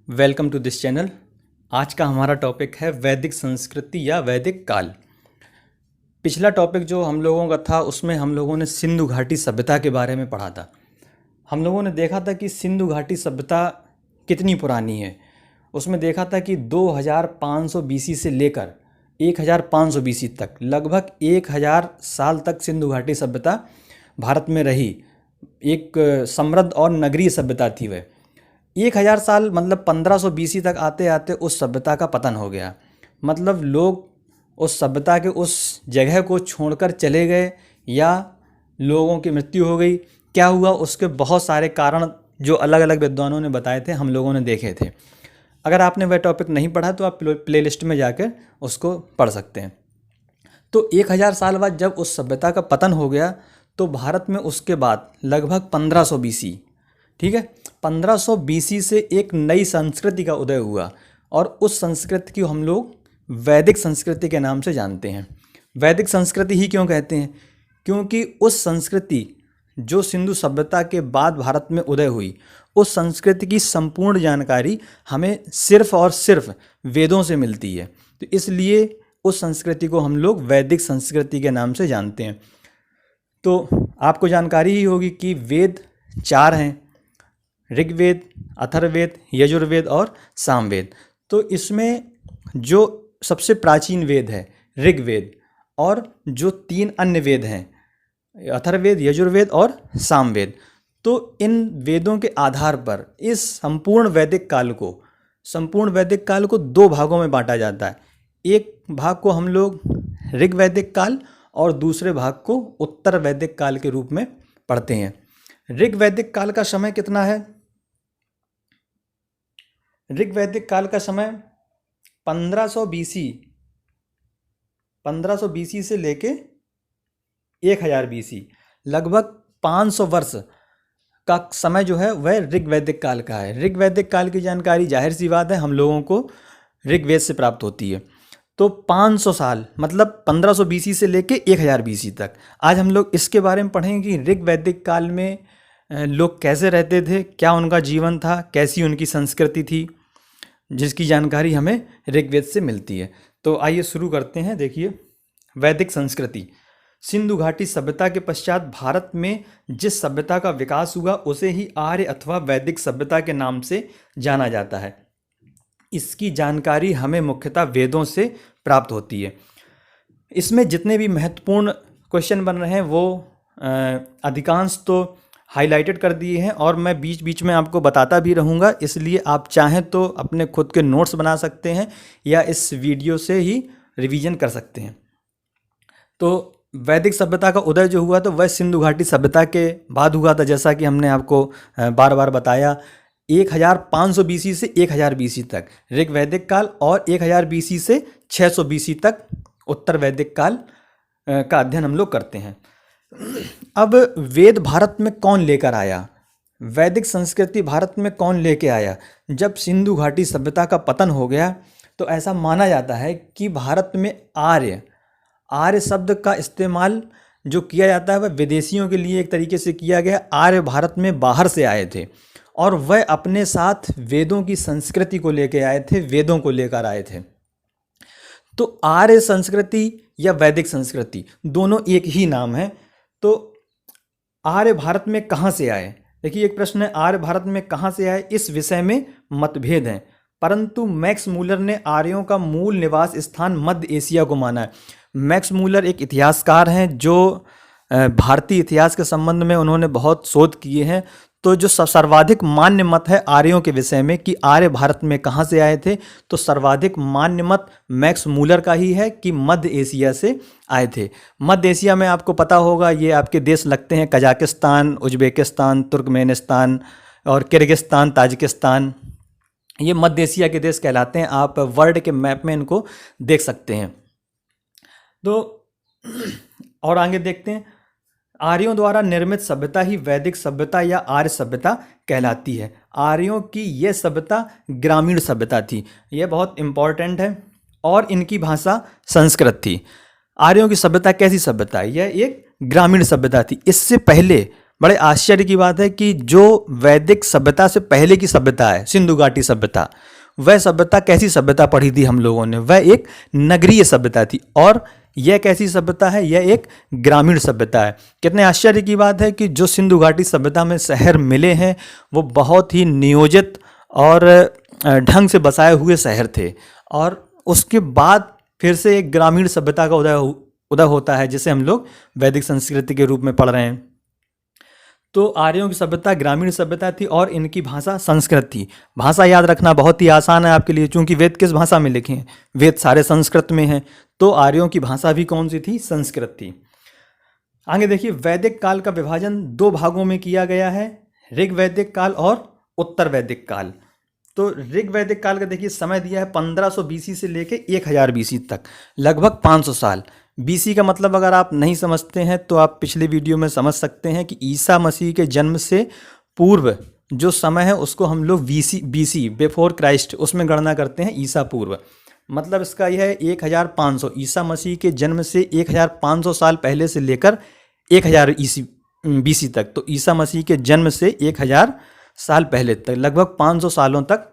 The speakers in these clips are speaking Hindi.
Welcome to this channel. आज का हमारा टॉपिक है वैदिक संस्कृति या वैदिक काल। पिछला टॉपिक जो हम लोगों का था उसमें हम लोगों ने सिंधु घाटी सभ्यता के बारे में पढ़ा था। हम लोगों ने देखा था कि सिंधु घाटी सभ्यता कितनी पुरानी है। उसमें देखा था कि 2500 बीसी से लेकर 1500 बीसी तक लगभग 1000 साल तक सिंधु घाटी सभ्यता भारत में रही। एक समृद्ध और नगरीय सभ्यता थी वह। 1000 साल मतलब 1500 बीसी तक आते आते उस सभ्यता का पतन हो गया। मतलब लोग उस सभ्यता के उस जगह को छोड़कर चले गए या लोगों की मृत्यु हो गई। क्या हुआ उसके बहुत सारे कारण जो अलग अलग विद्वानों ने बताए थे, हम लोगों ने देखे थे। अगर आपने वह टॉपिक नहीं पढ़ा तो आप प्लेलिस्ट में जाकर उसको पढ़ सकते हैं। तो 1000 साल बाद जब उस सभ्यता का पतन हो गया तो भारत में उसके बाद लगभग 1500 बीसी, ठीक है, 1500 बीसी से एक नई संस्कृति का उदय हुआ और उस संस्कृति को हम लोग वैदिक संस्कृति के नाम से जानते हैं। वैदिक संस्कृति ही क्यों कहते हैं? क्योंकि उस संस्कृति जो सिंधु सभ्यता के बाद भारत में उदय हुई, उस संस्कृति की संपूर्ण जानकारी हमें सिर्फ और सिर्फ वेदों से मिलती है। तो इसलिए उस संस्कृति को हम लोग वैदिक संस्कृति के नाम से जानते हैं। तो आपको जानकारी ही होगी कि वेद 4 हैं, ऋग्वेद, अथर्ववेद, यजुर्वेद और सामवेद। तो इसमें जो सबसे प्राचीन वेद है ऋग्वेद और जो 3 अन्य वेद हैं अथर्ववेद, यजुर्वेद और सामवेद, तो इन वेदों के आधार पर इस संपूर्ण वैदिक काल को 2 भागों में बांटा जाता है। एक भाग को हम लोग ऋग वैदिक काल और दूसरे भाग को उत्तर वैदिक काल के रूप में पढ़ते हैं। ऋग वैदिक काल का समय कितना है? ऋग वैदिक काल का समय 1500 बीसी से लेके 1000 बीसी, लगभग 500 वर्ष का समय जो है वह ऋग वैदिक काल का है। ऋग वैदिक काल की जानकारी जाहिर सी बात है हम लोगों को ऋग्वेद से प्राप्त होती है। तो 500 साल मतलब 1500 बीसी से लेके 1000 बीसी तक। आज हम लोग इसके बारे में पढ़ेंगे कि ऋग वैदिक काल में लोग कैसे रहते थे, क्या उनका जीवन था, कैसी उनकी संस्कृति थी, जिसकी जानकारी हमें ऋग्वेद से मिलती है। तो आइए शुरू करते हैं। देखिए, वैदिक संस्कृति। सिंधु घाटी सभ्यता के पश्चात भारत में जिस सभ्यता का विकास हुआ उसे ही आर्य अथवा वैदिक सभ्यता के नाम से जाना जाता है। इसकी जानकारी हमें मुख्यतः वेदों से प्राप्त होती है। इसमें जितने भी महत्वपूर्ण क्वेश्चन बन रहे हैं वो अधिकांश तो हाईलाइटेड कर दिए हैं और मैं बीच बीच में आपको बताता भी रहूँगा, इसलिए आप चाहें तो अपने खुद के नोट्स बना सकते हैं या इस वीडियो से ही रिवीजन कर सकते हैं। तो वैदिक सभ्यता का उदय जो हुआ तो वह सिंधु घाटी सभ्यता के बाद हुआ था, जैसा कि हमने आपको बार बार बताया। 1500 बीसी से 1000 बीसी तक ऋग वैदिक काल और 1000 बीसी से 600 बीसी तक उत्तर वैदिक काल का अध्ययन हम लोग करते हैं। अब वेद भारत में कौन लेकर आया, वैदिक संस्कृति भारत में कौन लेके आया? जब सिंधु घाटी सभ्यता का पतन हो गया तो ऐसा माना जाता है कि भारत में आर्य शब्द का इस्तेमाल जो किया जाता है वह विदेशियों के लिए एक तरीके से किया गया। आर्य भारत में बाहर से आए थे और वह अपने साथ वेदों की संस्कृति को लेकर आए थे, वेदों को लेकर आए थे। तो आर्य संस्कृति या वैदिक संस्कृति दोनों एक ही नाम है। तो आर्य भारत में कहाँ से आए? देखिए, एक प्रश्न है, आर्य भारत में कहाँ से आए? इस विषय में मतभेद हैं, परंतु मैक्स मूलर ने आर्यों का मूल निवास स्थान मध्य एशिया को माना है। मैक्स मूलर एक इतिहासकार हैं जो भारतीय इतिहास के संबंध में उन्होंने बहुत शोध किए हैं। तो जो सर्वाधिक मान्य मत है आर्यों के विषय में कि आर्य भारत में कहाँ से आए थे, तो सर्वाधिक मान्य मत मैक्स मूलर का ही है कि मध्य एशिया से आए थे। मध्य एशिया में आपको पता होगा ये आपके देश लगते हैं, कजाकिस्तान, उज्बेकिस्तान, तुर्कमेनिस्तान और किर्गिस्तान, ताजिकिस्तान, ये मध्य एशिया के देश कहलाते हैं। आप वर्ल्ड के मैप में इनको देख सकते हैं। तो और आगे देखते हैं, आर्यों द्वारा निर्मित सभ्यता ही वैदिक सभ्यता या आर्य सभ्यता कहलाती है। आर्यों की यह सभ्यता ग्रामीण सभ्यता थी, यह बहुत इम्पॉर्टेंट है, और इनकी भाषा संस्कृत थी। आर्यों की सभ्यता कैसी सभ्यता है? यह एक ग्रामीण सभ्यता थी। इससे पहले बड़े आश्चर्य की बात है कि जो वैदिक सभ्यता से पहले की सभ्यता है, सिंधु घाटी सभ्यता, वह सभ्यता कैसी सभ्यता पढ़ी थी हम लोगों ने? वह एक नगरीय सभ्यता थी। और यह कैसी सभ्यता है? यह एक ग्रामीण सभ्यता है। कितने आश्चर्य की बात है कि जो सिंधु घाटी सभ्यता में शहर मिले हैं वो बहुत ही नियोजित और ढंग से बसाए हुए शहर थे, और उसके बाद फिर से एक ग्रामीण सभ्यता का उदय होता है, जिसे हम लोग वैदिक संस्कृति के रूप में पढ़ रहे हैं। तो आर्यों की सभ्यता ग्रामीण सभ्यता थी और इनकी भाषा संस्कृत थी। भाषा याद रखना बहुत ही आसान है आपके लिए, क्योंकि वेद किस भाषा में लिखे हैं? वेद सारे संस्कृत में हैं। तो आर्यों की भाषा भी कौन सी थी? संस्कृत थी। आगे देखिए, वैदिक काल का विभाजन दो भागों में किया गया है, ऋग वैदिक काल और उत्तर वैदिक काल। तो ऋग वैदिक काल का देखिए समय दिया है 1500 बीसी से लेके 1000 बीसी तक, लगभग 500 साल। बीसी का मतलब अगर आप नहीं समझते हैं तो आप पिछले वीडियो में समझ सकते हैं कि ईसा मसीह के जन्म से पूर्व जो समय है उसको हम लोग बीसी बिफोर क्राइस्ट उसमें गणना करते हैं, ईसा पूर्व। मतलब इसका यह है 1500, ईसा मसीह के जन्म से 1500 साल पहले से लेकर 1000 बीसी तक। तो ईसा मसीह के जन्म से 1000 साल पहले तक, लगभग 500 सालों तक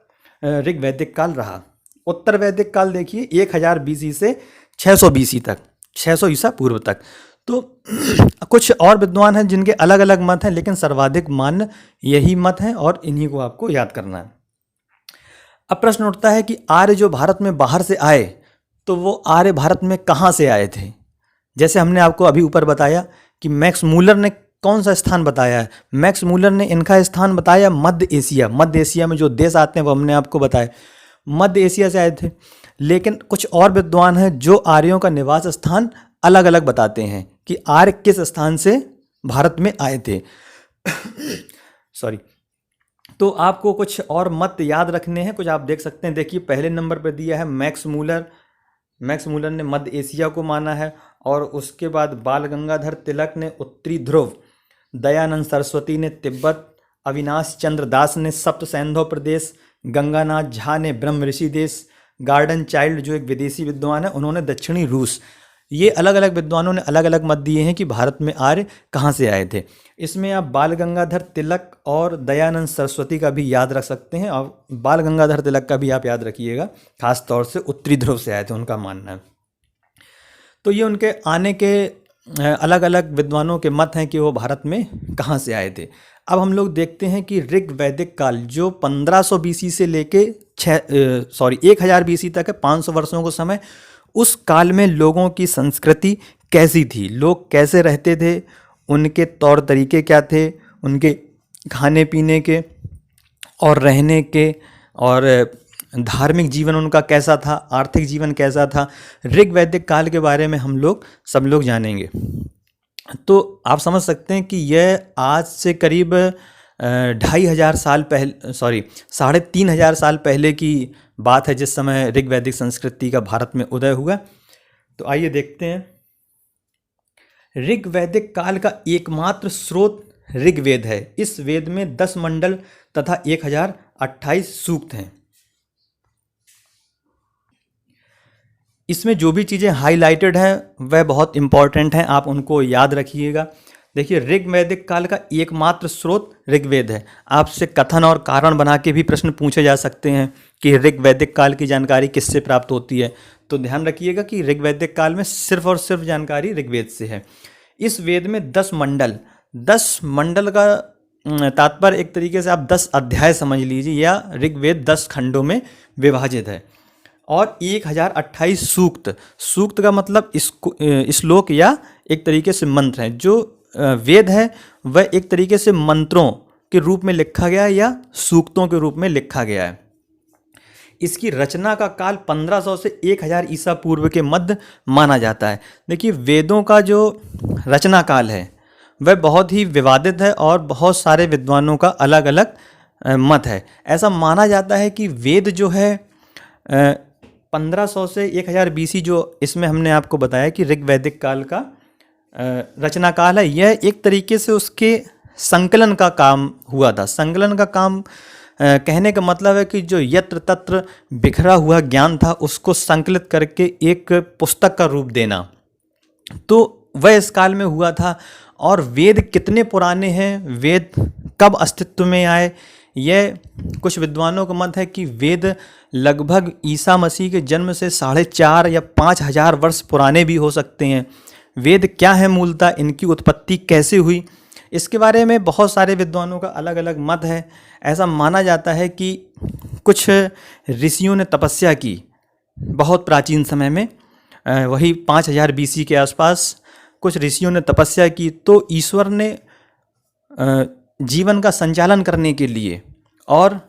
ऋग वैदिक काल रहा। उत्तर वैदिक काल देखिए 1000 बीसी से 600 बीसी तक, 600 ईसा पूर्व तक। तो कुछ और विद्वान हैं जिनके अलग अलग मत हैं, लेकिन सर्वाधिक मान्य यही मत है और इन्हीं को आपको याद करना है। अब प्रश्न उठता है कि आर्य जो भारत में बाहर से आए, तो वो आर्य भारत में कहाँ से आए थे? जैसे हमने आपको अभी ऊपर बताया कि मैक्स मूलर ने कौन सा स्थान बताया है? मैक्स मूलर ने इनका स्थान बताया मध्य एशिया। मध्य एशिया में जो देश आते हैं वो हमने आपको बताया मध्य एशिया से आए थे। लेकिन कुछ और विद्वान हैं जो आर्यों का निवास स्थान अलग अलग बताते हैं कि आर्य किस स्थान से भारत में आए थे। सॉरी। तो आपको कुछ और मत याद रखने हैं, कुछ आप देख सकते हैं। देखिए पहले नंबर पर दिया है मैक्स मूलर। मैक्स मूलर ने मध्य एशिया को माना है, और उसके बाद बाल गंगाधर तिलक ने उत्तरी ध्रुव, दयानंद सरस्वती ने तिब्बत, अविनाश चंद्र दास ने सप्त सैंधव प्रदेश, गंगानाथ झा ने ब्रह्म ऋषि देश, गार्डन चाइल्ड जो एक विदेशी विद्वान है उन्होंने दक्षिणी रूस। ये अलग अलग विद्वानों ने अलग अलग मत दिए हैं कि भारत में आर्य कहाँ से आए थे। इसमें आप बाल गंगाधर तिलक और दयानंद सरस्वती का भी याद रख सकते हैं, और बाल गंगाधर तिलक का भी आप याद रखिएगा, खास तौर से उत्तरी ध्रुव से आए थे उनका मानना है। तो ये उनके आने के अलग अलग विद्वानों के मत हैं कि वो भारत में कहाँ से आए थे। अब हम लोग देखते हैं कि ऋग वैदिक काल जो 1500 बीसी से लेके 1000 बीसी तक है, 500 वर्षों का समय। उस काल में लोगों की संस्कृति कैसी थी, लोग कैसे रहते थे, उनके तौर तरीके क्या थे, उनके खाने पीने के और रहने के, और धार्मिक जीवन उनका कैसा था, आर्थिक जीवन कैसा था, ऋग वैदिक काल के बारे में हम लोग सब लोग जानेंगे। तो आप समझ सकते हैं कि यह आज से करीब 2500 साल पहले 3500 साल पहले की बात है, जिस समय ऋग वैदिक संस्कृति का भारत में उदय हुआ। तो आइए देखते हैं। ऋग वैदिक काल का एकमात्र स्रोत ऋग्वेद है। इस वेद में 10 मंडल तथा 1028 सूक्त हैं। इसमें जो भी चीज़ें हाईलाइटेड हैं वह बहुत इंपॉर्टेंट हैं, आप उनको याद रखिएगा। देखिए ऋग वैदिक काल का एकमात्र स्रोत ऋग्वेद है। आपसे कथन और कारण बना के भी प्रश्न पूछे जा सकते हैं कि ऋग वैदिक काल की जानकारी किससे प्राप्त होती है। तो ध्यान रखिएगा कि ऋग वैदिक काल में सिर्फ और सिर्फ जानकारी ऋग्वेद से है। इस वेद में 10 मंडल का तात्पर्य एक तरीके से आप 10 अध्याय समझ लीजिए, या ऋग्वेद 10 खंडों में विभाजित है। और 1028 सूक्त का मतलब श्लोक या एक तरीके से मंत्र हैं। जो वेद है वह एक तरीके से मंत्रों के रूप में लिखा गया है या सूक्तों के रूप में लिखा गया है। इसकी रचना का काल 1500 से 1000 ईसा पूर्व के मध्य माना जाता है। देखिए वेदों का जो रचना काल है वह बहुत ही विवादित है और बहुत सारे विद्वानों का अलग अलग मत है। ऐसा माना जाता है कि वेद जो है 1500 से 1000 बीसी, जो इसमें हमने आपको बताया कि ऋग वैदिक काल का रचना काल है, यह एक तरीके से उसके संकलन का काम हुआ था। संकलन का काम कहने का मतलब है कि जो यत्र तत्र बिखरा हुआ ज्ञान था उसको संकलित करके एक पुस्तक का रूप देना, तो वह इस काल में हुआ था। और वेद कितने पुराने हैं, वेद कब अस्तित्व में आए, यह कुछ विद्वानों का मत है कि वेद लगभग ईसा मसीह के जन्म से 4.5 या 5,000 वर्ष पुराने भी हो सकते हैं। वेद क्या है मूलतः, इनकी उत्पत्ति कैसे हुई, इसके बारे में बहुत सारे विद्वानों का अलग अलग मत है। ऐसा माना जाता है कि कुछ ऋषियों ने तपस्या की बहुत प्राचीन समय में, वही 5,000 BC के आसपास कुछ ऋषियों ने तपस्या की, तो ईश्वर ने जीवन का संचालन करने के लिए और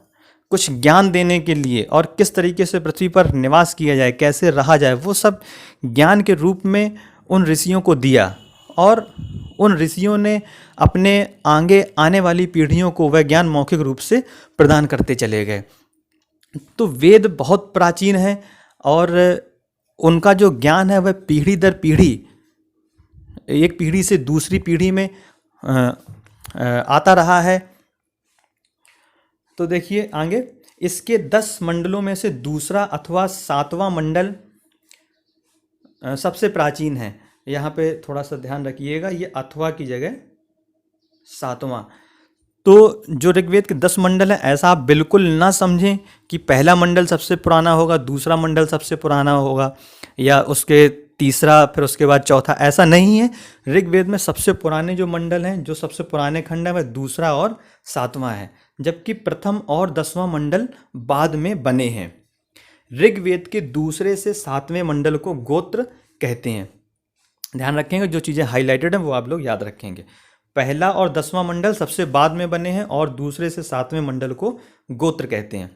कुछ ज्ञान देने के लिए और किस तरीके से पृथ्वी पर निवास किया जाए, कैसे रहा जाए, वो सब ज्ञान के रूप में उन ऋषियों को दिया और उन ऋषियों ने अपने आगे आने वाली पीढ़ियों को वह ज्ञान मौखिक रूप से प्रदान करते चले गए। तो वेद बहुत प्राचीन है और उनका जो ज्ञान है वह पीढ़ी दर पीढ़ी, एक पीढ़ी से दूसरी पीढ़ी में आता रहा है। तो देखिए आगे, इसके 10 मंडलों में से दूसरा अथवा 7वां मंडल सबसे प्राचीन है। यहाँ पे थोड़ा सा ध्यान रखिएगा, ये अथवा की जगह 7वां। तो जो ऋग्वेद के 10 मंडल हैं, ऐसा आप बिल्कुल ना समझें कि पहला मंडल सबसे पुराना होगा, दूसरा मंडल सबसे पुराना होगा, या उसके तीसरा फिर उसके बाद चौथा, ऐसा नहीं है। ऋग्वेद में सबसे पुराने जो मंडल हैं, जो सबसे पुराने खंड हैं, वह दूसरा और 7वां है, जबकि प्रथम और 10वां मंडल बाद में बने हैं। ऋग्वेद के दूसरे से 7वें मंडल को गोत्र कहते हैं। ध्यान रखेंगे, जो चीज़ें हाईलाइटेड हैं वो आप लोग याद रखेंगे। पहला और 10वां मंडल सबसे बाद में बने हैं और दूसरे से 7वें मंडल को गोत्र कहते हैं।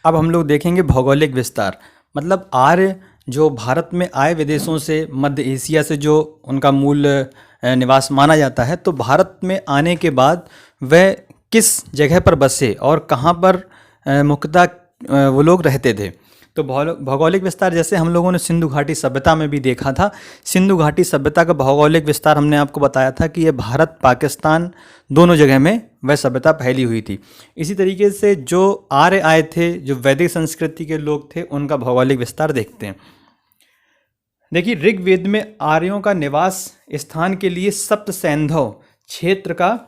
अब हम लोग देखेंगे भौगोलिक विस्तार, मतलब आर्य जो भारत में आए विदेशों से, मध्य एशिया से, जो उनका मूल निवास माना जाता है, तो भारत में आने के बाद वह किस जगह पर बसे और कहाँ पर मुख्यतः वो लोग रहते थे। तो भौगोलिक विस्तार जैसे हम लोगों ने सिंधु घाटी सभ्यता में भी देखा था। सिंधु घाटी सभ्यता का भौगोलिक विस्तार हमने आपको बताया था कि ये भारत पाकिस्तान दोनों जगह में वह सभ्यता फैली हुई थी। इसी तरीके से जो आर्य आए थे, जो वैदिक संस्कृति के लोग थे, उनका भौगोलिक विस्तार देखते हैं। देखिए, ऋग्वेद में आर्यों का निवास स्थान के लिए सप्त सैंधव क्षेत्र का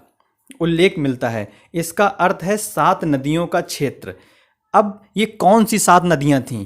उल्लेख मिलता है। इसका अर्थ है 7 नदियों का क्षेत्र। अब ये कौन सी 7 नदियां थीं?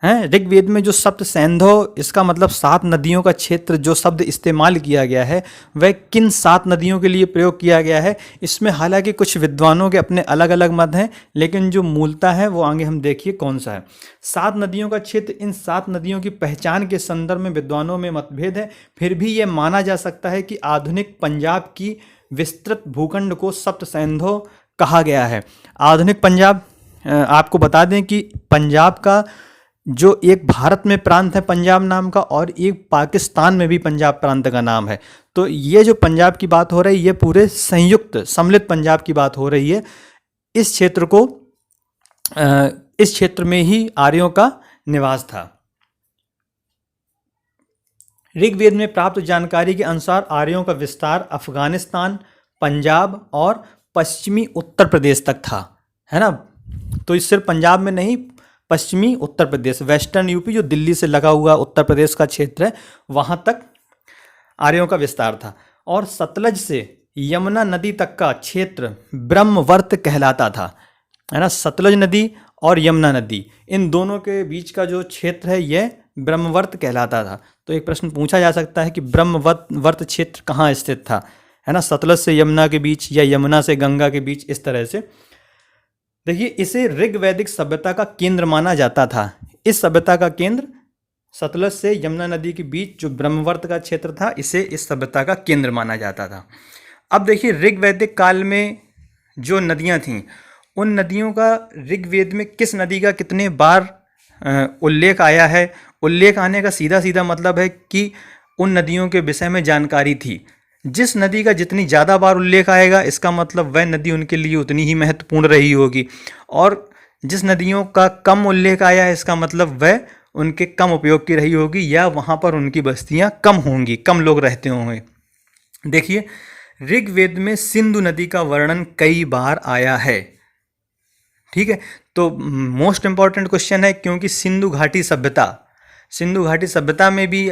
हैं, ऋग्वेद में जो सप्त सैंधव, इसका मतलब 7 नदियों का क्षेत्र जो शब्द इस्तेमाल किया गया है, वह किन 7 नदियों के लिए प्रयोग किया गया है? इसमें हालांकि कुछ विद्वानों के अपने अलग अलग मत हैं, लेकिन जो मूलता है वो आगे हम देखिए कौन सा है। 7 नदियों का क्षेत्र, इन 7 नदियों की पहचान के संदर्भ में विद्वानों में मतभेद है। फिर भी ये माना जा सकता है कि आधुनिक पंजाब की विस्तृत भूखंड को सप्त सैंधव कहा गया है। आधुनिक पंजाब, आपको बता दें कि पंजाब का जो एक भारत में प्रांत है पंजाब नाम का, और एक पाकिस्तान में भी पंजाब प्रांत का नाम है। तो ये जो पंजाब की बात हो रही है, ये पूरे संयुक्त सम्मिलित पंजाब की बात हो रही है। इस क्षेत्र में ही आर्यों का निवास था। ऋग्वेद में प्राप्त जानकारी के अनुसार आर्यों का विस्तार अफगानिस्तान, पंजाब और पश्चिमी उत्तर प्रदेश तक था, है ना। तो इस सिर्फ पंजाब में नहीं, पश्चिमी उत्तर प्रदेश, वेस्टर्न यूपी जो दिल्ली से लगा हुआ उत्तर प्रदेश का क्षेत्र है, वहां तक आर्यों का विस्तार था। और सतलज से यमुना नदी तक का क्षेत्र ब्रह्मवर्त कहलाता था, है ना। सतलज नदी और यमुना नदी, इन दोनों के बीच का जो क्षेत्र है यह ब्रह्मवर्त कहलाता था। तो एक प्रश्न पूछा जा सकता है कि ब्रह्मवर्त क्षेत्र कहाँ स्थित था, है ना, सतलज से यमुना के बीच या यमुना से गंगा के बीच, इस तरह से। देखिए, इसे ऋग्वैदिक सभ्यता का केंद्र माना जाता था। इस सभ्यता का केंद्र सतलज से यमुना नदी के बीच जो ब्रह्मवर्त का क्षेत्र था, इसे इस सभ्यता का केंद्र माना जाता था। अब देखिए, ऋग्वैदिक काल में जो नदियां थीं, उन नदियों का ऋग्वेद में किस नदी का कितने बार उल्लेख आया है। उल्लेख आने का सीधा सीधा मतलब है कि उन नदियों के विषय में जानकारी थी। जिस नदी का जितनी ज़्यादा बार उल्लेख आएगा, इसका मतलब वह नदी उनके लिए उतनी ही महत्वपूर्ण रही होगी, और जिस नदियों का कम उल्लेख आया है, इसका मतलब वह उनके कम उपयोग की रही होगी, या वहाँ पर उनकी बस्तियाँ कम होंगी, कम लोग रहते होंगे। देखिए, ऋग्वेद में सिंधु नदी का वर्णन कई बार आया है, ठीक है। तो मोस्ट इम्पॉर्टेंट क्वेश्चन है, क्योंकि सिंधु घाटी सभ्यता में भी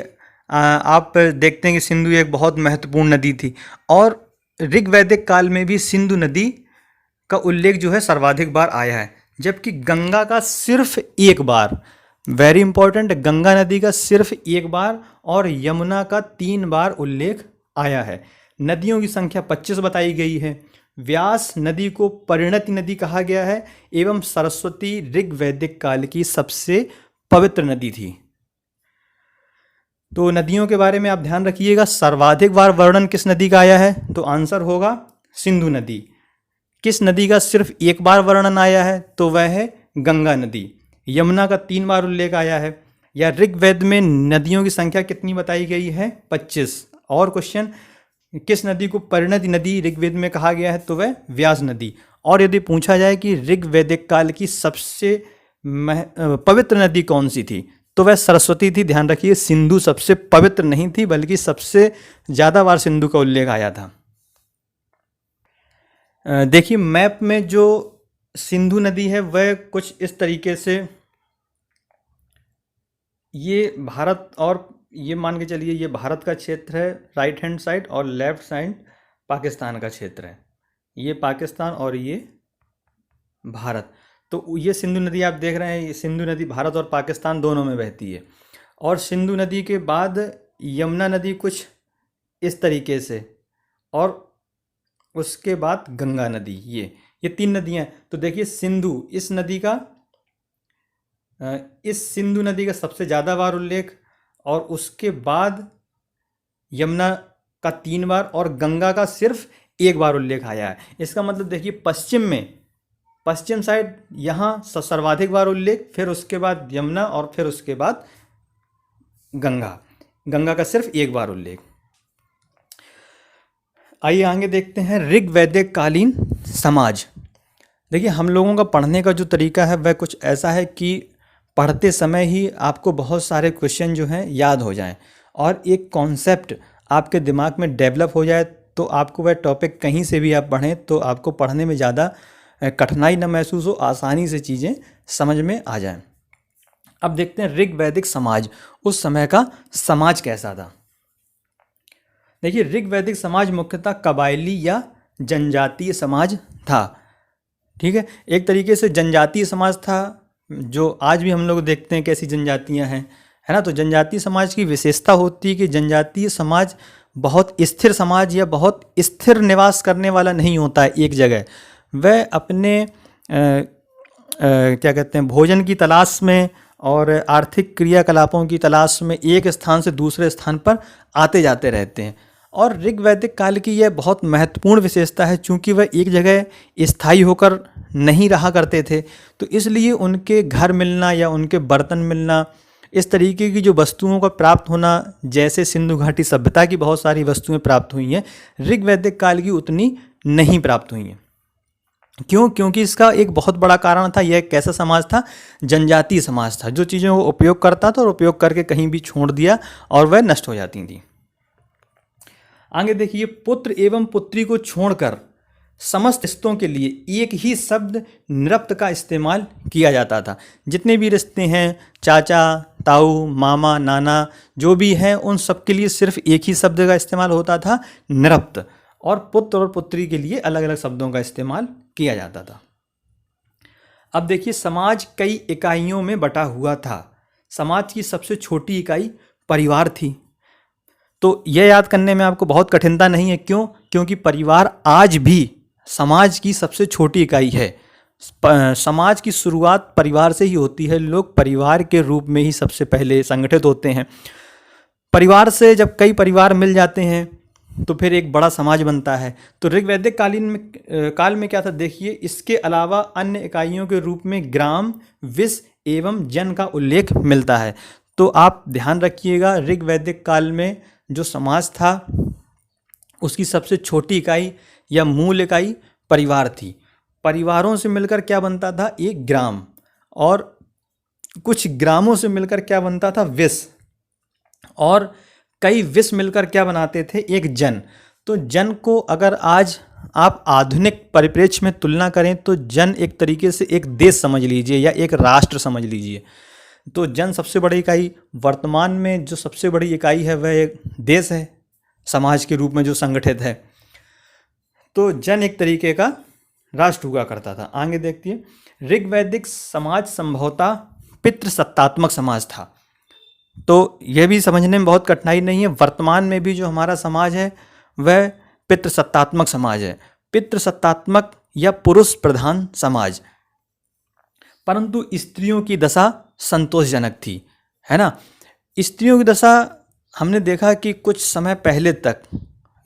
आप देखते हैं कि सिंधु एक बहुत महत्वपूर्ण नदी थी और ऋग्वैदिक काल में भी सिंधु नदी का उल्लेख जो है सर्वाधिक बार आया है, जबकि गंगा का सिर्फ एक बार, वेरी इंपॉर्टेंट, गंगा नदी का सिर्फ एक बार और यमुना का 3 बार उल्लेख आया है। नदियों की संख्या 25 बताई गई है। व्यास नदी को परिणति नदी कहा गया है एवं सरस्वती ऋग्वैदिक काल की सबसे पवित्र नदी थी। तो नदियों के बारे में आप ध्यान रखिएगा, सर्वाधिक बार वर्णन किस नदी का आया है, तो आंसर होगा सिंधु नदी। किस नदी का सिर्फ एक बार वर्णन आया है, तो वह है गंगा नदी। यमुना का 3 बार उल्लेख आया है। या ऋग्वेद में नदियों की संख्या कितनी बताई गई है, 25। और क्वेश्चन, किस नदी को परिणति नदी ऋग्वेद में कहा गया है, तो वह व्यास नदी। और यदि पूछा जाए कि ऋग्वैदिक काल की सबसे पवित्र नदी कौन सी थी, तो वह सरस्वती थी। ध्यान रखिए, सिंधु सबसे पवित्र नहीं थी, बल्कि सबसे ज़्यादा बार सिंधु का उल्लेख आया था। देखिए मैप में जो सिंधु नदी है वह कुछ इस तरीके से, ये भारत, और ये मान के चलिए ये भारत का क्षेत्र है राइट हैंड साइड, और लेफ्ट साइड पाकिस्तान का क्षेत्र है। ये पाकिस्तान और ये भारत। तो ये सिंधु नदी आप देख रहे हैं, ये सिंधु नदी भारत और पाकिस्तान दोनों में बहती है। और सिंधु नदी के बाद यमुना नदी कुछ इस तरीके से, और उसके बाद गंगा नदी। ये 3 नदियाँ। तो देखिए सिंधु, इस सिंधु नदी का सबसे ज़्यादा बार उल्लेख, और उसके बाद यमुना का 3 बार और गंगा का सिर्फ 1 बार उल्लेख आया है। इसका मतलब देखिए पश्चिम साइड यहाँ सर्वाधिक बार उल्लेख, फिर उसके बाद यमुना और फिर उसके बाद गंगा का सिर्फ 1 बार उल्लेख। आइए आगे देखते हैं ऋग्वैदिक कालीन समाज। देखिए हम लोगों का पढ़ने का जो तरीका है वह कुछ ऐसा है कि पढ़ते समय ही आपको बहुत सारे क्वेश्चन जो हैं याद हो जाएं और एक कॉन्सेप्ट आपके दिमाग में डेवलप हो जाए, तो आपको वह टॉपिक कहीं से भी आप पढ़ें तो आपको पढ़ने में ज़्यादा कठिनाई न महसूस हो, आसानी से चीज़ें समझ में आ जाएं। अब देखते हैं ऋग्वैदिक समाज, उस समय का समाज कैसा था। देखिए ऋग्वैदिक समाज मुख्यतः कबायली या जनजातीय समाज था। ठीक है, एक तरीके से जनजातीय समाज था, जो आज भी हम लोग देखते हैं कैसी जनजातियां हैं, है ना। तो जनजातीय समाज की विशेषता होती है कि जनजातीय समाज बहुत स्थिर समाज या बहुत स्थिर निवास करने वाला नहीं होता है एक जगह। वह अपने क्या कहते हैं भोजन की तलाश में और आर्थिक क्रियाकलापों की तलाश में एक स्थान से दूसरे स्थान पर आते जाते रहते हैं। और ऋग्वैदिक काल की यह बहुत महत्वपूर्ण विशेषता है, चूँकि वह एक जगह स्थायी होकर नहीं रहा करते थे, तो इसलिए उनके घर मिलना या उनके बर्तन मिलना, इस तरीके की जो वस्तुओं का प्राप्त होना, जैसे सिंधु घाटी सभ्यता की बहुत सारी वस्तुएं प्राप्त हुई हैं, ऋग्वैदिक काल की उतनी नहीं प्राप्त हुई हैं। क्यों? क्योंकि इसका एक बहुत बड़ा कारण था, यह कैसा समाज था, जनजातीय समाज था, जो चीज़ों को उपयोग करता था और उपयोग करके कहीं भी छोड़ दिया और वह नष्ट हो जाती थी। आगे देखिए, पुत्र एवं पुत्री को छोड़कर समस्त रिश्तों के लिए एक ही शब्द नृप्त का इस्तेमाल किया जाता था। जितने भी रिश्ते हैं, चाचा, ताऊ, मामा, नाना, जो भी हैं, उन सब के लिए सिर्फ एक ही शब्द का इस्तेमाल होता था, नृप्त। और पुत्र और पुत्री के लिए अलग अलग शब्दों का इस्तेमाल किया जाता था। अब देखिए, समाज कई इकाइयों में बटा हुआ था। समाज की सबसे छोटी इकाई परिवार थी। तो यह याद करने में आपको बहुत कठिनता नहीं है। क्यों? क्योंकि परिवार आज भी समाज की सबसे छोटी इकाई है। समाज की शुरुआत परिवार से ही होती है। लोग परिवार के रूप में ही सबसे पहले संगठित होते हैं। परिवार से जब कई परिवार मिल जाते हैं तो फिर एक बड़ा समाज बनता है। तो ऋग्वैदिक काल में क्या था, देखिए, इसके अलावा अन्य इकाइयों के रूप में ग्राम, विष एवं जन का उल्लेख मिलता है। तो आप ध्यान रखिएगा, ऋग्वैदिक काल में जो समाज था उसकी सबसे छोटी इकाई या मूल इकाई परिवार थी। परिवारों से मिलकर क्या बनता था, एक ग्राम, और कुछ ग्रामों से मिलकर क्या बनता था, विष, और कई विष मिलकर क्या बनाते थे, एक जन। तो जन को अगर आज आप आधुनिक परिप्रेक्ष्य में तुलना करें तो जन एक तरीके से एक देश समझ लीजिए या एक राष्ट्र समझ लीजिए। तो जन सबसे बड़ी इकाई, वर्तमान में जो सबसे बड़ी इकाई है वह एक देश है, समाज के रूप में जो संगठित है। तो जन एक तरीके का राष्ट्र हुआ करता था। आगे देखिए, ऋग्वैदिक समाज संभवतः पितृसत्तात्मक समाज था। तो यह भी समझने में बहुत कठिनाई नहीं है, वर्तमान में भी जो हमारा समाज है वह पितृसत्तात्मक समाज है, पितृसत्तात्मक या पुरुष प्रधान समाज। परंतु स्त्रियों की दशा संतोषजनक थी, है ना। स्त्रियों की दशा हमने देखा कि कुछ समय पहले तक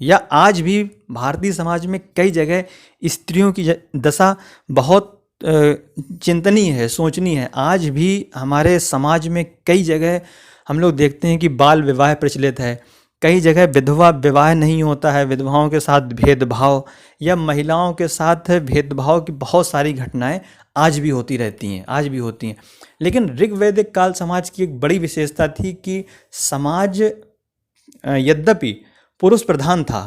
या आज भी भारतीय समाज में कई जगह स्त्रियों की दशा बहुत चिंतनीय है, सोचनीय है। आज भी हमारे समाज में कई जगह हम लोग देखते हैं कि बाल विवाह प्रचलित है, कई जगह विधवा विवाह नहीं होता है, विधवाओं के साथ भेदभाव या महिलाओं के साथ भेदभाव की बहुत सारी घटनाएं आज भी होती रहती हैं, आज भी होती हैं। लेकिन ऋग्वैदिक काल समाज की एक बड़ी विशेषता थी कि समाज यद्यपि पुरुष प्रधान था,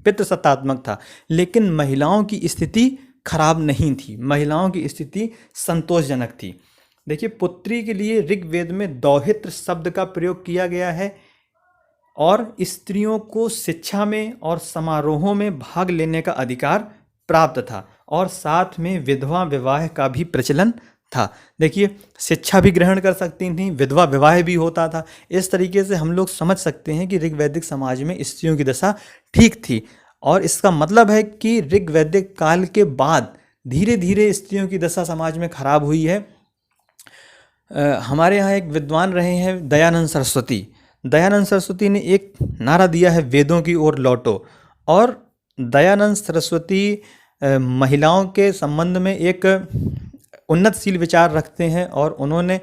पितृसत्तात्मक था, लेकिन महिलाओं की स्थिति खराब नहीं थी, महिलाओं की स्थिति संतोषजनक थी। देखिए, पुत्री के लिए ऋग्वेद में दौहित्र शब्द का प्रयोग किया गया है और स्त्रियों को शिक्षा में और समारोहों में भाग लेने का अधिकार प्राप्त था और साथ में विधवा विवाह का भी प्रचलन था। देखिए, शिक्षा भी ग्रहण कर सकती थी, विधवा विवाह भी होता था। इस तरीके से हम लोग समझ सकते हैं कि ऋग्वैदिक समाज में स्त्रियों की दशा ठीक थी और इसका मतलब है कि ऋग्वैदिक काल के बाद धीरे धीरे स्त्रियों की दशा समाज में खराब हुई है। हमारे यहाँ एक विद्वान रहे हैं दयानंद सरस्वती। दयानंद सरस्वती ने एक नारा दिया है, वेदों की ओर लौटो। और दयानंद सरस्वती महिलाओं के संबंध में एक उन्नतशील विचार रखते हैं और उन्होंने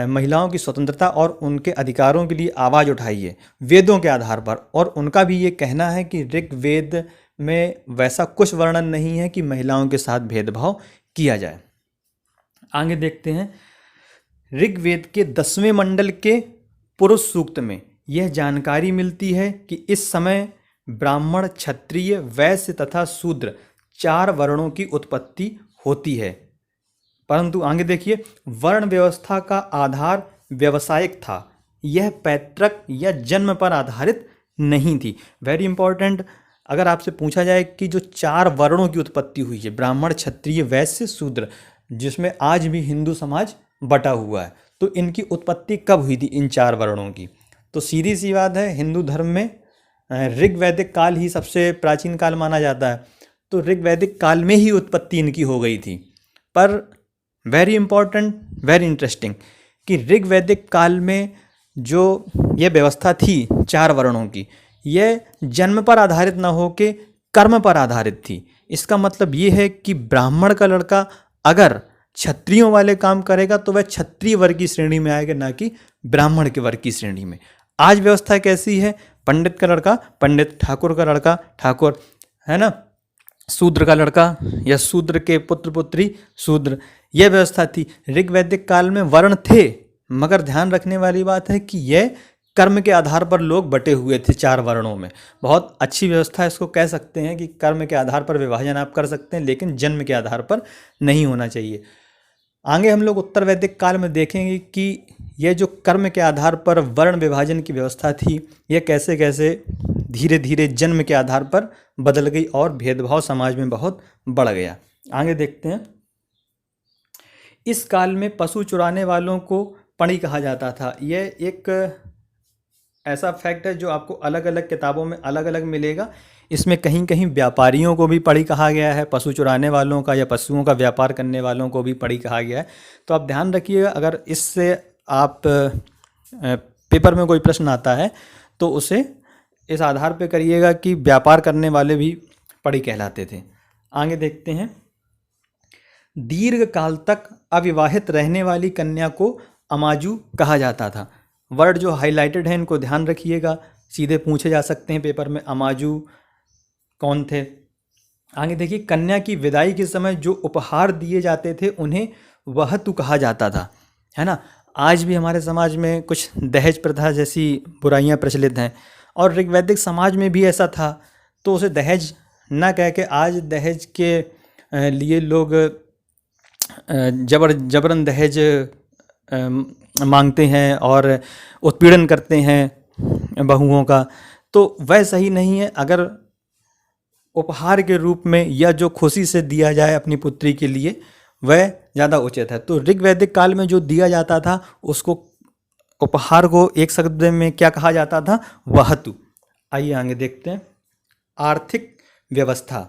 महिलाओं की स्वतंत्रता और उनके अधिकारों के लिए आवाज़ उठाई है वेदों के आधार पर। और उनका भी ये कहना है कि ऋग्वेद में वैसा कुछ वर्णन नहीं है कि महिलाओं के साथ भेदभाव किया जाए। आगे देखते हैं, ऋग्वेद के 10वें मंडल के पुरुष सूक्त में यह जानकारी मिलती है कि इस समय ब्राह्मण, क्षत्रिय, वैश्य तथा शूद्र 4 वर्णों की उत्पत्ति होती है। परंतु आगे देखिए, वर्ण व्यवस्था का आधार व्यावसायिक था, यह पैतृक या जन्म पर आधारित नहीं थी। वेरी इंपॉर्टेंट, अगर आपसे पूछा जाए कि जो 4 वर्णों की उत्पत्ति हुई है, ब्राह्मण, क्षत्रिय, वैश्य, शूद्र, जिसमें आज भी हिंदू समाज बटा हुआ है, तो इनकी उत्पत्ति कब हुई थी इन 4 वर्णों की? तो सीधी सी बात है, हिंदू धर्म में ऋग्वैदिक काल ही सबसे प्राचीन काल माना जाता है, तो ऋग्वैदिक काल में ही उत्पत्ति इनकी हो गई थी। पर वेरी इंपॉर्टेंट, वेरी इंटरेस्टिंग कि ऋग्वैदिक काल में जो ये व्यवस्था थी 4 वर्णों की, यह जन्म पर आधारित न होकर कर्म पर आधारित थी। इसका मतलब ये है कि ब्राह्मण का लड़का अगर क्षत्रियों वाले काम करेगा तो वह क्षत्रिय वर्ग की श्रेणी में आएगा, ना कि ब्राह्मण के वर्ग की श्रेणी में। आज व्यवस्था कैसी है? पंडित का लड़का पंडित, ठाकुर का लड़का ठाकुर, है ना, शूद्र का लड़का या शूद्र के पुत्र पुत्री शूद्र, यह व्यवस्था थी। ऋग्वैदिक काल में वर्ण थे, मगर ध्यान रखने वाली बात है कि यह कर्म के आधार पर लोग बटे हुए थे 4 वर्णों में। बहुत अच्छी व्यवस्था, इसको कह सकते हैं कि कर्म के आधार पर विभाजन आप कर सकते हैं, लेकिन जन्म के आधार पर नहीं होना चाहिए। आगे हम लोग उत्तर वैदिक काल में देखेंगे कि यह जो कर्म के आधार पर वर्ण विभाजन की व्यवस्था थी, यह कैसे कैसे धीरे धीरे जन्म के आधार पर बदल गई और भेदभाव समाज में बहुत बढ़ गया। आगे देखते हैं, इस काल में पशु चुराने वालों को पणी कहा जाता था। यह एक ऐसा फैक्ट है जो आपको अलग अलग किताबों में अलग अलग मिलेगा। इसमें कहीं कहीं व्यापारियों को भी पड़ी कहा गया है, पशु चुराने वालों का या पशुओं का व्यापार करने वालों को भी पड़ी कहा गया है। तो आप ध्यान रखिएगा, अगर इससे आप पेपर में कोई प्रश्न आता है तो उसे इस आधार पे करिएगा कि व्यापार करने वाले भी पड़ी कहलाते थे। आगे देखते हैं, दीर्घ काल तक अविवाहित रहने वाली कन्या को अमाजू कहा जाता था। वर्ड जो हाईलाइटेड हैं इनको ध्यान रखिएगा, सीधे पूछे जा सकते हैं पेपर में, अमाजू कौन थे। आगे देखिए, कन्या की विदाई के समय जो उपहार दिए जाते थे उन्हें वहतु कहा जाता था, है ना। आज भी हमारे समाज में कुछ दहेज प्रथा जैसी बुराइयां प्रचलित हैं और ऋग्वैदिक समाज में भी ऐसा था, तो उसे दहेज ना कह के आज दहेज के लिए लोग जबरन दहेज मांगते हैं और उत्पीड़न करते हैं बहुओं का, तो वह सही नहीं है। अगर उपहार के रूप में या जो खुशी से दिया जाए अपनी पुत्री के लिए, वह ज़्यादा उचित है। तो ऋग्वैदिक काल में जो दिया जाता था उसको, उपहार को एक शब्द में क्या कहा जाता था? वहतु। आइए आगे देखते हैं। आर्थिक व्यवस्था।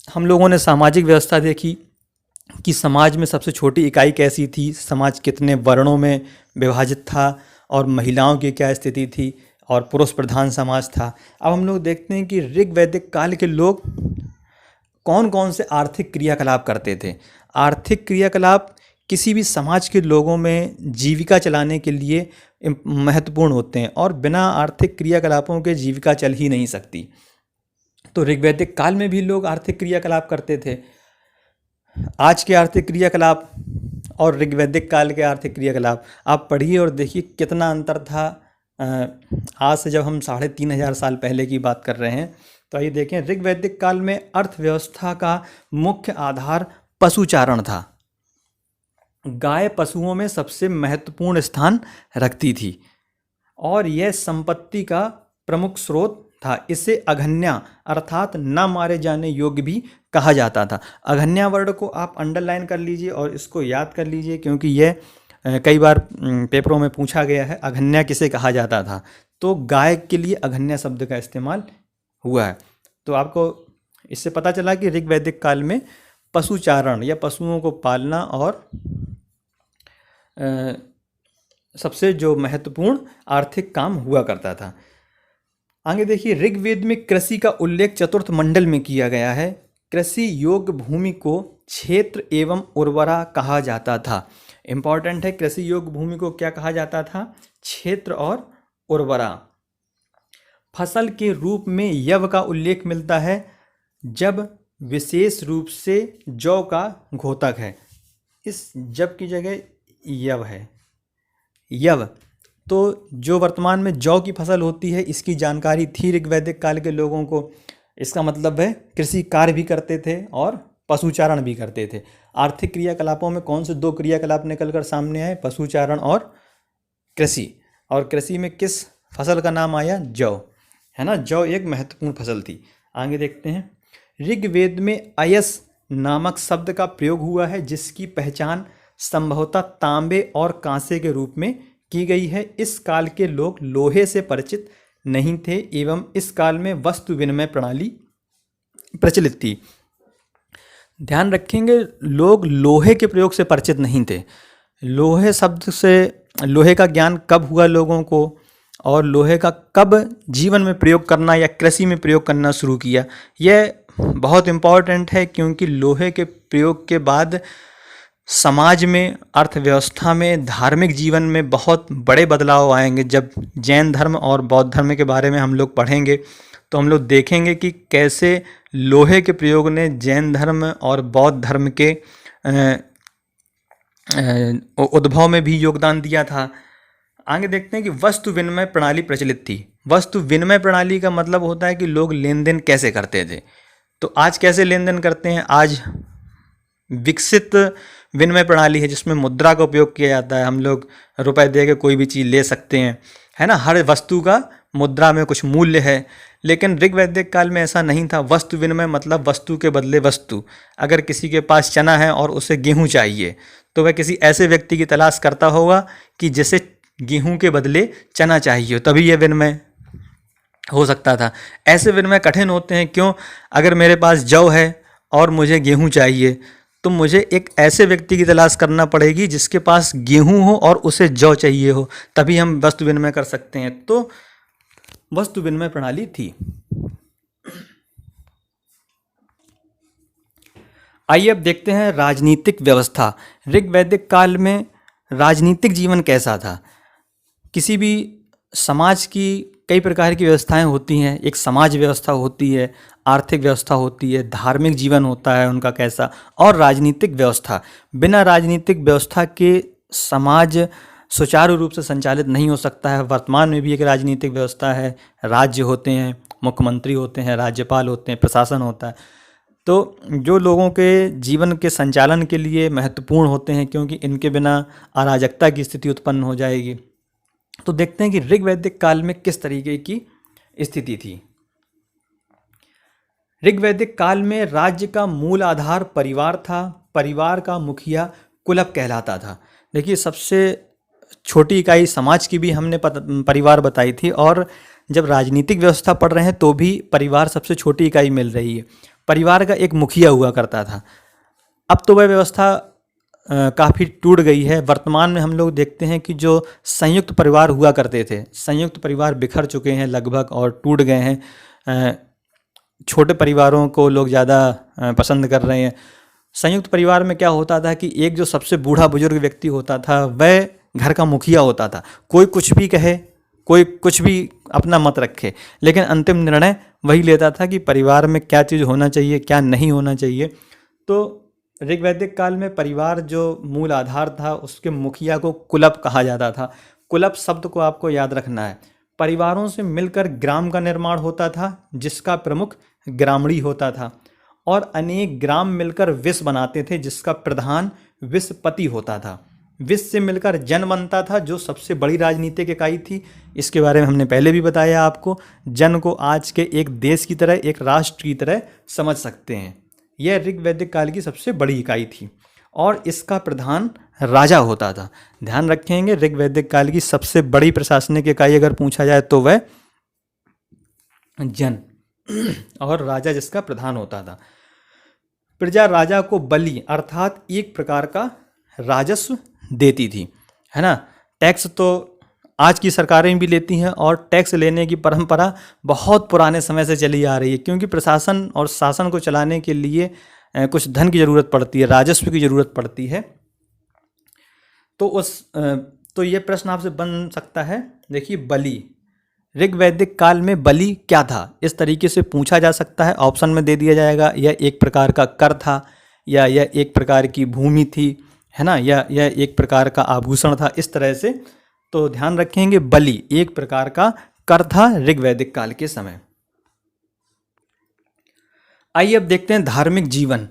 हम लोगों ने सामाजिक व्यवस्था देखी कि समाज में सबसे छोटी इकाई कैसी थी, समाज कितने वर्णों में विभाजित था और महिलाओं की क्या स्थिति थी, और पुरुष प्रधान समाज था। अब हम लोग देखते हैं कि ऋग्वैदिक काल के लोग कौन कौन से आर्थिक क्रियाकलाप करते थे। आर्थिक क्रियाकलाप किसी भी समाज के लोगों में जीविका चलाने के लिए महत्वपूर्ण होते हैं, और बिना आर्थिक क्रियाकलापों के जीविका चल ही नहीं सकती। तो ऋग्वैदिक काल में भी लोग आर्थिक क्रियाकलाप करते थे। आज के आर्थिक क्रियाकलाप और ऋग्वैदिक काल के आर्थिक क्रियाकलाप आप पढ़िए और देखिए कितना अंतर था। आज से जब हम 3500 साल पहले की बात कर रहे हैं, तो आइए देखें। ऋग्वैदिक काल में अर्थव्यवस्था का मुख्य आधार पशुचारण था। गाय पशुओं में सबसे महत्वपूर्ण स्थान रखती थी और यह संपत्ति का प्रमुख स्रोत था। इसे अघन्या अर्थात न मारे जाने योग्य भी कहा जाता था। अघन्या वर्ड को आप अंडरलाइन कर लीजिए और इसको याद कर लीजिए, क्योंकि यह कई बार पेपरों में पूछा गया है। अघन्या किसे कहा जाता था? तो गाय के लिए अघन्या शब्द का इस्तेमाल हुआ है। तो आपको इससे पता चला कि ऋग्वैदिक काल में पशुचारण या पशुओं को पालना और सबसे जो महत्वपूर्ण आर्थिक काम हुआ करता था। आगे देखिए, ऋग्वेद में कृषि का उल्लेख चतुर्थ मंडल में किया गया है। कृषि योग्य भूमि को क्षेत्र एवं उर्वरा कहा जाता था। इंपॉर्टेंट है, कृषि योग्य भूमि को क्या कहा जाता था? क्षेत्र और उर्वरा। फसल के रूप में यव का उल्लेख मिलता है जब विशेष रूप से जौ का घोतक है। इस जब की जगह यव है। यव तो जो वर्तमान में जौ की फसल होती है, इसकी जानकारी थी ऋग्वैदिक काल के लोगों को। इसका मतलब है कृषि कार्य भी करते थे और पशुचारण भी करते थे। आर्थिक क्रियाकलापों में कौन से दो क्रियाकलाप निकल कर सामने आए? पशुचारण और कृषि। और कृषि में किस फसल का नाम आया? जौ, है ना। जौ एक महत्वपूर्ण फसल थी। आगे देखते हैं। ऋग्वेद में अयस नामक शब्द का प्रयोग हुआ है, जिसकी पहचान संभवतः तांबे और कांसे के रूप में की गई है। इस काल के लोग लोहे से परिचित नहीं थे एवं इस काल में वस्तु विनिमय प्रणाली प्रचलित थी। ध्यान रखेंगे, लोग लोहे के प्रयोग से परिचित नहीं थे। लोहे शब्द से लोहे का ज्ञान कब हुआ लोगों को, और लोहे का कब जीवन में प्रयोग करना या कृषि में प्रयोग करना शुरू किया, यह बहुत इम्पॉर्टेंट है। क्योंकि लोहे के प्रयोग के बाद समाज में, अर्थव्यवस्था में, धार्मिक जीवन में बहुत बड़े बदलाव आएंगे। जब जैन धर्म और बौद्ध धर्म के बारे में हम लोग पढ़ेंगे तो हम लोग देखेंगे कि कैसे लोहे के प्रयोग ने जैन धर्म और बौद्ध धर्म के उद्भव में भी योगदान दिया था। आगे देखते हैं कि वस्तु विनिमय प्रणाली प्रचलित थी। वस्तु विनिमय प्रणाली का मतलब होता है कि लोग लेन देन कैसे करते थे। तो आज कैसे लेन देन करते हैं? आज विकसित विनिमय प्रणाली है जिसमें मुद्रा का उपयोग किया जाता है। हम लोग रुपए दे के कोई भी चीज़ ले सकते हैं, है ना। हर वस्तु का मुद्रा में कुछ मूल्य है। लेकिन ऋग्वैदिक काल में ऐसा नहीं था। वस्तु विनिमय मतलब वस्तु के बदले वस्तु। अगर किसी के पास चना है और उसे गेहूं चाहिए, तो वह किसी ऐसे व्यक्ति की तलाश करता होगा कि जिसे गेहूं के बदले चना चाहिए, तभी यह विनिमय हो सकता था। ऐसे विनिमय कठिन होते हैं। क्यों? अगर मेरे पास जौ है और मुझे गेहूं चाहिए, तो मुझे एक ऐसे व्यक्ति की तलाश करना पड़ेगी जिसके पास गेहूं हो और उसे जौ चाहिए हो, तभी हम वस्तु विनिमय कर सकते हैं। तो वस्तु विनिमय प्रणाली थी। आइए अब देखते हैं राजनीतिक व्यवस्था। ऋग्वैदिक काल में राजनीतिक जीवन कैसा था? किसी भी समाज की कई प्रकार की व्यवस्थाएं होती हैं। एक समाज व्यवस्था होती है, आर्थिक व्यवस्था होती है, धार्मिक जीवन होता है उनका कैसा, और राजनीतिक व्यवस्था। बिना राजनीतिक व्यवस्था के समाज सुचारू रूप से संचालित नहीं हो सकता है। वर्तमान में भी एक राजनीतिक व्यवस्था है। राज्य होते हैं, मुख्यमंत्री होते हैं, राज्यपाल होते हैं, प्रशासन होता है। तो जो लोगों के जीवन के संचालन के लिए महत्वपूर्ण होते हैं, क्योंकि इनके बिना अराजकता की स्थिति उत्पन्न हो जाएगी। तो देखते हैं कि ऋग वैदिक काल में किस तरीके की स्थिति थी। ऋग वैदिक काल में राज्य का मूल आधार परिवार था। परिवार का मुखिया कुलप कहलाता था। देखिए, सबसे छोटी इकाई समाज की भी हमने परिवार बताई थी, और जब राजनीतिक व्यवस्था पढ़ रहे हैं तो भी परिवार सबसे छोटी इकाई मिल रही है। परिवार का एक मुखिया हुआ करता था। अब तो वह व्यवस्था काफ़ी टूट गई है। वर्तमान में हम लोग देखते हैं कि जो संयुक्त परिवार हुआ करते थे, संयुक्त परिवार बिखर चुके हैं लगभग और टूट गए हैं। छोटे परिवारों को लोग ज़्यादा पसंद कर रहे हैं। संयुक्त परिवार में क्या होता था कि एक जो सबसे बूढ़ा बुजुर्ग व्यक्ति होता था वह घर का मुखिया होता था। कोई कुछ भी कहे, कोई कुछ भी अपना मत रखे, लेकिन अंतिम निर्णय वही लेता था कि परिवार में क्या चीज़ होना चाहिए, क्या नहीं होना चाहिए। तो ऋग्वैदिक काल में परिवार जो मूल आधार था उसके मुखिया को कुलप कहा जाता था। कुलप शब्द को आपको याद रखना है। परिवारों से मिलकर ग्राम का निर्माण होता था, जिसका प्रमुख ग्रामणी होता था, और अनेक ग्राम मिलकर विष बनाते थे, जिसका प्रधान विषपति होता था। विष से मिलकर जन बनता था, जो सबसे बड़ी राजनीतिक इकाई थी। इसके बारे में हमने पहले भी बताया आपको। जन को आज के एक देश की तरह, एक राष्ट्र की तरह समझ सकते हैं। यह ऋग्वैदिक काल की सबसे बड़ी इकाई थी और इसका प्रधान राजा होता था। ध्यान रखेंगे, ऋग्वैदिक काल की सबसे बड़ी प्रशासनिक इकाई अगर पूछा जाए तो वह जन और राजा जिसका प्रधान होता था। प्रजा राजा को बलि अर्थात एक प्रकार का राजस्व देती थी, है ना। टैक्स तो आज की सरकारें भी लेती हैं और टैक्स लेने की परंपरा बहुत पुराने समय से चली आ रही है, क्योंकि प्रशासन और शासन को चलाने के लिए कुछ धन की ज़रूरत पड़ती है, राजस्व की ज़रूरत पड़ती है। तो ये प्रश्न आपसे बन सकता है। देखिए, बलि, ऋग्वैदिक काल में बलि क्या था, इस तरीके से पूछा जा सकता है। ऑप्शन में दे दिया जाएगा, यह एक प्रकार का कर था, या यह एक प्रकार की भूमि थी, है ना, या यह एक प्रकार का आभूषण था, इस तरह से। तो ध्यान रखेंगे, बलि एक प्रकार का कर था ऋग्वैदिक काल के समय। आइए अब देखते हैं धार्मिक जीवन।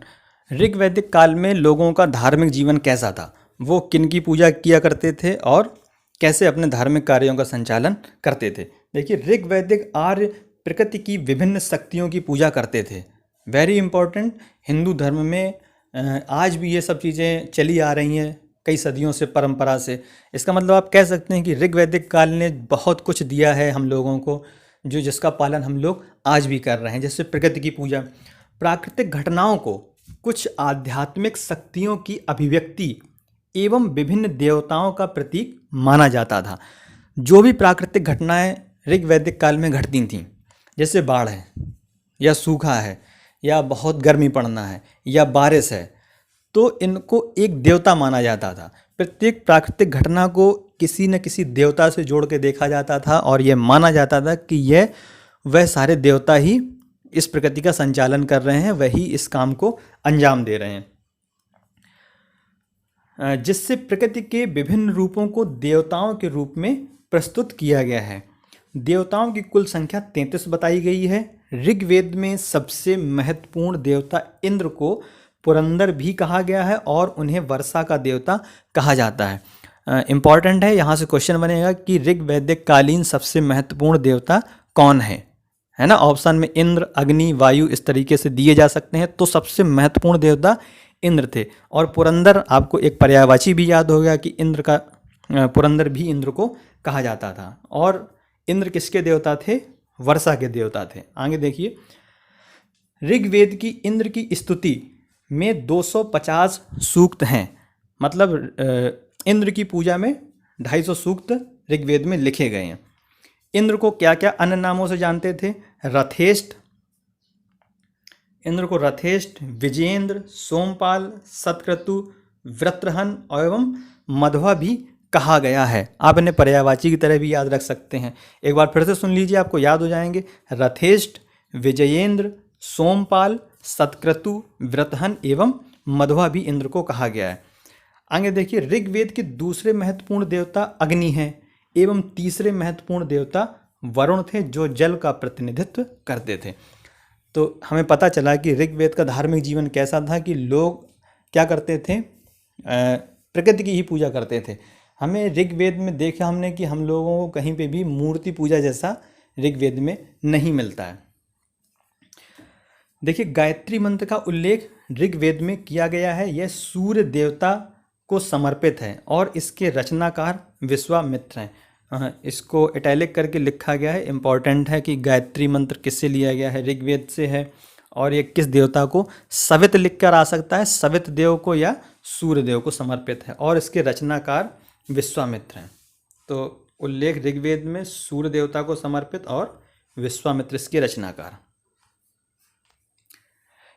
ऋग्वैदिक काल में लोगों का धार्मिक जीवन कैसा था, वो किन की पूजा किया करते थे और कैसे अपने धार्मिक कार्यों का संचालन करते थे। देखिए, ऋग्वैदिक आर्य प्रकृति की विभिन्न शक्तियों की पूजा करते थे। Very important. हिंदू धर्म में आज भी ये सब चीज़ें चली आ रही हैं कई सदियों से, परंपरा से। इसका मतलब आप कह सकते हैं कि ऋग्वैदिक काल ने बहुत कुछ दिया है हम लोगों को, जो जिसका पालन हम लोग आज भी कर रहे हैं। जैसे प्रकृति की पूजा, प्राकृतिक घटनाओं को कुछ आध्यात्मिक शक्तियों की अभिव्यक्ति एवं विभिन्न देवताओं का प्रतीक माना जाता था। जो भी प्राकृतिक घटनाएं ऋग्वैदिक काल में घटती थीं, जैसे बाढ़ है या सूखा है या बहुत गर्मी पड़ना है या बारिश है, तो इनको एक देवता माना जाता था। प्रत्येक प्राकृतिक घटना को किसी न किसी देवता से जोड़ के देखा जाता था और यह माना जाता था कि यह वह सारे देवता ही इस प्रकृति का संचालन कर रहे हैं, वही इस काम को अंजाम दे रहे हैं। जिससे प्रकृति के विभिन्न रूपों को देवताओं के रूप में प्रस्तुत किया गया है। देवताओं की कुल संख्या 33 बताई गई है। ऋग्वेद में सबसे महत्वपूर्ण देवता इंद्र को पुरंदर भी कहा गया है और उन्हें वर्षा का देवता कहा जाता है। इम्पॉर्टेंट है, यहाँ से क्वेश्चन बनेगा कि ऋग्वैदिक कालीन सबसे महत्वपूर्ण देवता कौन है ना। ऑप्शन में इंद्र, अग्नि, वायु इस तरीके से दिए जा सकते हैं। तो सबसे महत्वपूर्ण देवता इंद्र थे। और पुरंदर, आपको एक पर्यायवाची भी याद हो गया कि इंद्र का पुरंदर भी इंद्र को कहा जाता था। और इंद्र किसके देवता थे? वर्षा के देवता थे। आगे देखिए, ऋग्वेद की इंद्र की स्तुति में 250 सूक्त हैं। मतलब इंद्र की पूजा में 250 सूक्त ऋग्वेद में लिखे गए हैं। इंद्र को क्या क्या अन्य नामों से जानते थे? रथेष्ट, इंद्र को रथेष्ट, विजेंद्र, सोमपाल, सतक्रतु, वृत्रहन एवं मध्वा भी कहा गया है। आप इन्हें पर्यायवाची की तरह भी याद रख सकते हैं। एक बार फिर से सुन लीजिए, आपको याद हो जाएंगे। रथेष्ट, विजयेंद्र, सोमपाल, सतक्रतु, वृत्रहन एवं मध्वा भी इंद्र को कहा गया है। आगे देखिए, ऋग्वेद के दूसरे महत्वपूर्ण देवता अग्नि हैं एवं तीसरे महत्वपूर्ण देवता वरुण थे, जो जल का प्रतिनिधित्व करते थे। तो हमें पता चला कि ऋग्वेद का धार्मिक जीवन कैसा था कि लोग क्या करते थे, प्रकृति की ही पूजा करते थे। हमें ऋग्वेद में देखा हमने कि हम लोगों को कहीं पे भी मूर्ति पूजा जैसा ऋग्वेद में नहीं मिलता है। देखिए, गायत्री मंत्र का उल्लेख ऋग्वेद में किया गया है। यह सूर्य देवता को समर्पित है और इसके रचनाकार विश्वामित्र हैं। इसको इटैलिक करके लिखा गया है, इम्पॉर्टेंट है कि गायत्री मंत्र किससे लिया गया है, ऋग्वेद से है। और ये किस देवता को, सवित लिख कर आ सकता है, सवित देव को या सूर्य देव को समर्पित है, और इसके रचनाकार विश्वामित्र हैं। तो उल्लेख ऋग्वेद में सूर्य देवता को समर्पित और विश्वामित्र इसके रचनाकार।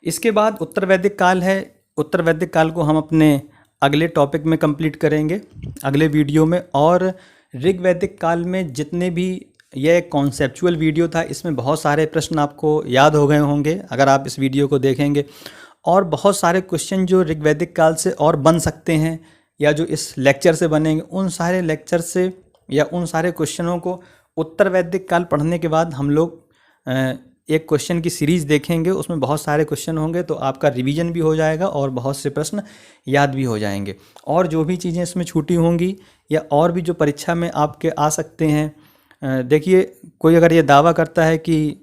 इसके बाद उत्तर वैदिक काल है। उत्तर वैदिक काल को हम अपने अगले टॉपिक में कंप्लीट करेंगे, अगले वीडियो में। और ऋग्वैदिक काल में जितने भी, यह कॉन्सेप्चुअल वीडियो था, इसमें बहुत सारे प्रश्न आपको याद हो गए होंगे अगर आप इस वीडियो को देखेंगे, और बहुत सारे क्वेश्चन जो ऋग्वैदिक काल से और बन सकते हैं या जो इस लेक्चर से बनेंगे, उन सारे लेक्चर से या उन सारे क्वेश्चनों को उत्तर वैदिक काल पढ़ने के बाद हम लोग एक क्वेश्चन की सीरीज़ देखेंगे। उसमें बहुत सारे क्वेश्चन होंगे, तो आपका रिवीजन भी हो जाएगा और बहुत से प्रश्न याद भी हो जाएंगे। और जो भी चीज़ें इसमें छूटी होंगी या और भी जो परीक्षा में आपके आ सकते हैं, देखिए, कोई अगर ये दावा करता है कि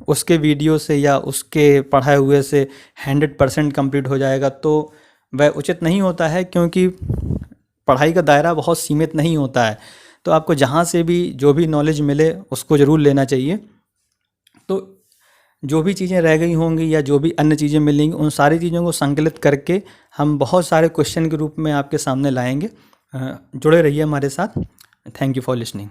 उसके वीडियो से या उसके पढ़ाए हुए से 100% कंप्लीट हो जाएगा, तो वह उचित नहीं होता है, क्योंकि पढ़ाई का दायरा बहुत सीमित नहीं होता है। तो आपको जहाँ से भी जो भी नॉलेज मिले उसको ज़रूर लेना चाहिए। तो जो भी चीज़ें रह गई होंगी या जो भी अन्य चीज़ें मिलेंगी, उन सारी चीज़ों को संकलित करके हम बहुत सारे क्वेश्चन के रूप में आपके सामने लाएंगे। जुड़े रहिए हमारे साथ। Thank you for listening.